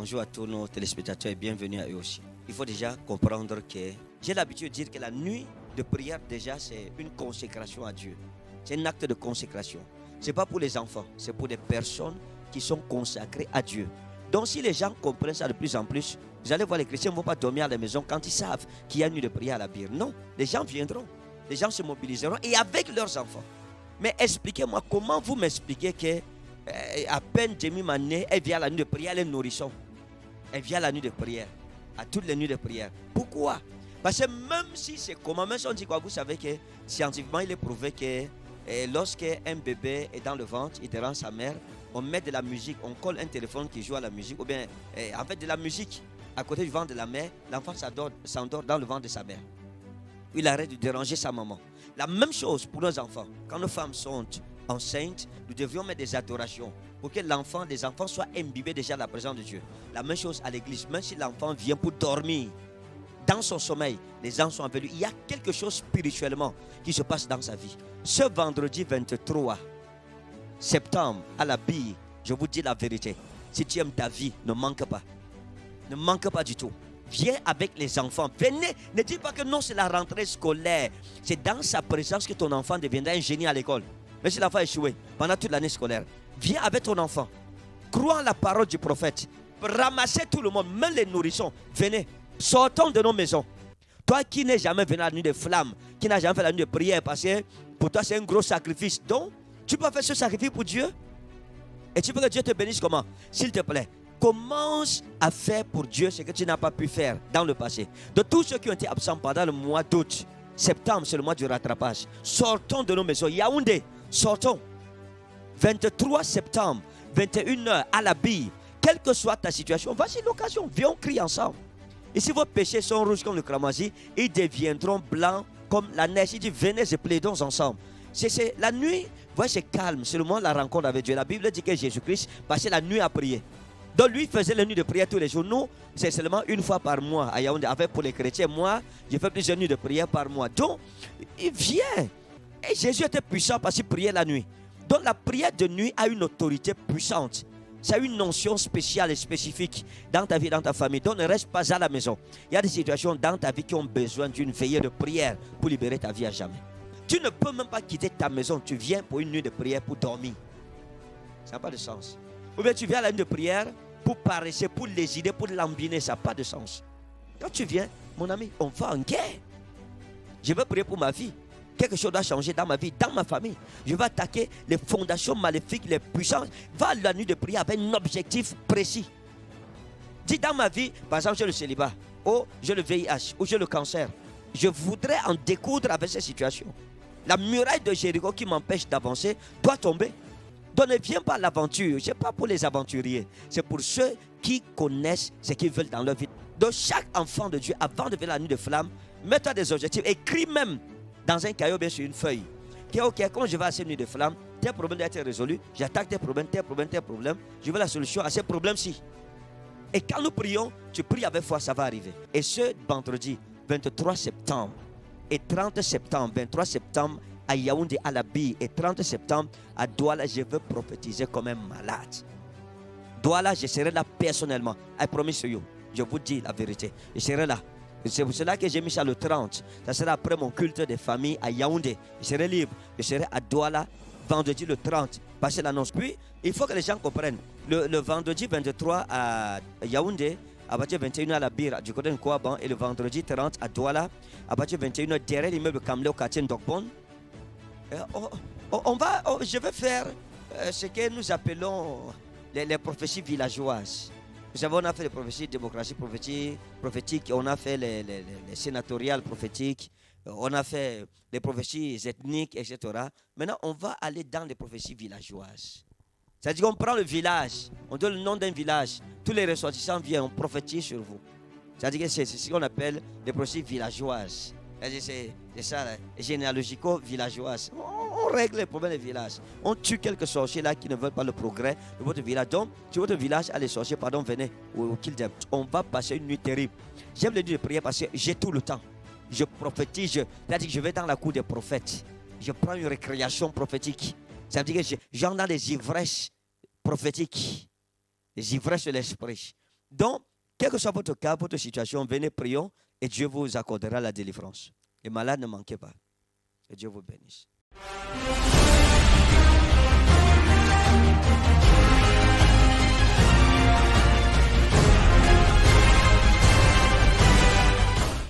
bonjour à tous nos téléspectateurs et bienvenue à eux aussi. Il faut déjà comprendre que j'ai l'habitude de dire que la nuit de prière, déjà, c'est une consécration à Dieu. C'est un acte de consécration. Ce n'est pas pour les enfants, c'est pour des personnes qui sont consacrées à Dieu. Donc si les gens comprennent ça de plus en plus, vous allez voir, les chrétiens ne vont pas dormir à la maison quand ils savent qu'il y a une nuit de prière à la bière. Non, les gens viendront, les gens se mobiliseront et avec leurs enfants. Mais expliquez-moi, comment vous m'expliquez que à peine Jemima née, elle vient à la nuit de prière, elle est nourrisson. Elle vient à la nuit de prière, à toutes les nuits de prière. Pourquoi? Parce que même si c'est comment, même si on dit quoi, vous savez que scientifiquement il est prouvé que lorsqu'un bébé est dans le ventre, il dérange sa mère, on met de la musique, on colle un téléphone qui joue à la musique, ou bien en fait de la musique à côté du ventre de la mère, l'enfant s'endort dans le ventre de sa mère. Il arrête de déranger sa maman. La même chose pour nos enfants. Quand nos femmes sont enceintes, nous devrions mettre des adorations pour que les enfants soient imbibés déjà de la présence de Dieu. La même chose à l'église. Même si l'enfant vient pour dormir, dans son sommeil, les anges sont envelus. Il y a quelque chose spirituellement qui se passe dans sa vie. Ce vendredi 23 septembre, à la bille, je vous dis la vérité. Si tu aimes ta vie, ne manque pas. Ne manque pas du tout. Viens avec les enfants. Venez. Ne dis pas que non, c'est la rentrée scolaire. C'est dans sa présence que ton enfant deviendra un génie à l'école. Mais si l'enfant a échoué pendant toute l'année scolaire, viens avec ton enfant. Crois en la parole du prophète. Ramassez tout le monde, même les nourrissons. Venez. Sortons de nos maisons. Toi qui n'es jamais venu à la nuit de flammes, qui n'as jamais fait la nuit de prière, parce que pour toi c'est un gros sacrifice. Donc, tu peux faire ce sacrifice pour Dieu. Et tu veux que Dieu te bénisse comment? S'il te plaît, commence à faire pour Dieu ce que tu n'as pas pu faire dans le passé. De tous ceux qui ont été absents pendant le mois d'août, septembre, c'est le mois du rattrapage. Sortons de nos maisons. Yaoundé, sortons. 23 septembre, 21h à la bille. Quelle que soit ta situation, voici l'occasion. Viens, on crie ensemble. Et si vos péchés sont rouges comme le cramoisi, ils deviendront blancs comme la neige. Il dit, venez et plaidons ensemble. C'est la nuit, voyez, c'est calme. C'est le moment de la rencontre avec Dieu. La Bible dit que Jésus-Christ passait la nuit à prier. Donc lui faisait la nuit de prière tous les jours. Nous, c'est seulement une fois par mois à Yaoundé. Avec pour les chrétiens, moi, j'ai fait plusieurs nuits de prière par mois. Donc, il vient. Et Jésus était puissant parce qu'il priait la nuit. Donc la prière de nuit a une autorité puissante. Ça a une notion spéciale et spécifique dans ta vie, dans ta famille. Donc ne reste pas à la maison. Il y a des situations dans ta vie qui ont besoin d'une veillée de prière pour libérer ta vie à jamais. Tu ne peux même pas quitter ta maison. Tu viens pour une nuit de prière pour dormir. Ça n'a pas de sens. Ou bien tu viens à la nuit de prière pour paresser, pour lésiner, pour lambiner. Ça n'a pas de sens. Quand tu viens, mon ami, on va en guerre. Je veux prier pour ma vie. Quelque chose doit changer dans ma vie, dans ma famille. Je vais attaquer les fondations maléfiques, les puissances. Va à la nuit de prière avec un objectif précis. Dis dans ma vie, par exemple, j'ai le célibat, ou j'ai le VIH, ou j'ai le cancer. Je voudrais en découdre avec ces situations. La muraille de Jéricho qui m'empêche d'avancer doit tomber. Donc ne viens pas à l'aventure. Ce n'est pas pour les aventuriers. C'est pour ceux qui connaissent ce qu'ils veulent dans leur vie. Donc chaque enfant de Dieu, avant de venir la nuit de flamme, mets-toi des objectifs. Écris même dans un cahier, bien sur une feuille. Ok, quand je vais à cette nuit de flamme, tes problèmes doivent être résolus. J'attaque tes problèmes, tes problèmes, tes problèmes. Je veux la solution à ces problèmes-ci. Et quand nous prions, tu pries avec foi, ça va arriver. Et ce vendredi 23 septembre et 30 septembre, 23 septembre à Yaoundé, à la bille, et 30 septembre à Douala, je veux prophétiser comme un malade. Douala, je serai là personnellement. I promise you. Je vous dis la vérité. Je serai là. C'est pour cela que j'ai mis ça le 30. Ça sera après mon culte de famille à Yaoundé. Je serai libre. Je serai à Douala vendredi le 30. Passez l'annonce. Puis, il faut que les gens comprennent. Le vendredi 23 à Yaoundé, à partir de 21h à la Bire, du côté de Kouaban, et le vendredi 30 à Douala, à partir de 21h derrière l'immeuble Kamlé au quartier Ndokbon. Je vais faire ce que nous appelons les prophéties villageoises. Vous savez, on a fait les prophéties démocratie prophétique, on a fait les sénatoriales prophétiques, on a fait les prophéties ethniques, etc. Maintenant, on va aller dans les prophéties villageoises. C'est-à-dire qu'on prend le village, on donne le nom d'un village, tous les ressortissants viennent, on prophétise sur vous. C'est-à-dire que c'est ce qu'on appelle les prophéties villageoises. C'est ça, généalogico-villageoise. On règle les problèmes des villages. On tue quelques sorciers là qui ne veulent pas le progrès de votre village. Donc, si votre village a les sorciers, venez, ou kill them. On va passer une nuit terrible. J'aime les nuits de prière parce que j'ai tout le temps. Je prophétise, c'est-à-dire que je vais dans la cour des prophètes. Je prends une récréation prophétique. Ça veut dire que j'en ai des ivresses prophétiques. Les ivresses de l'esprit. Donc, quel que soit votre cas, votre situation, venez, prions et Dieu vous accordera la délivrance. Les malades, ne manquez pas. Que Dieu vous bénisse.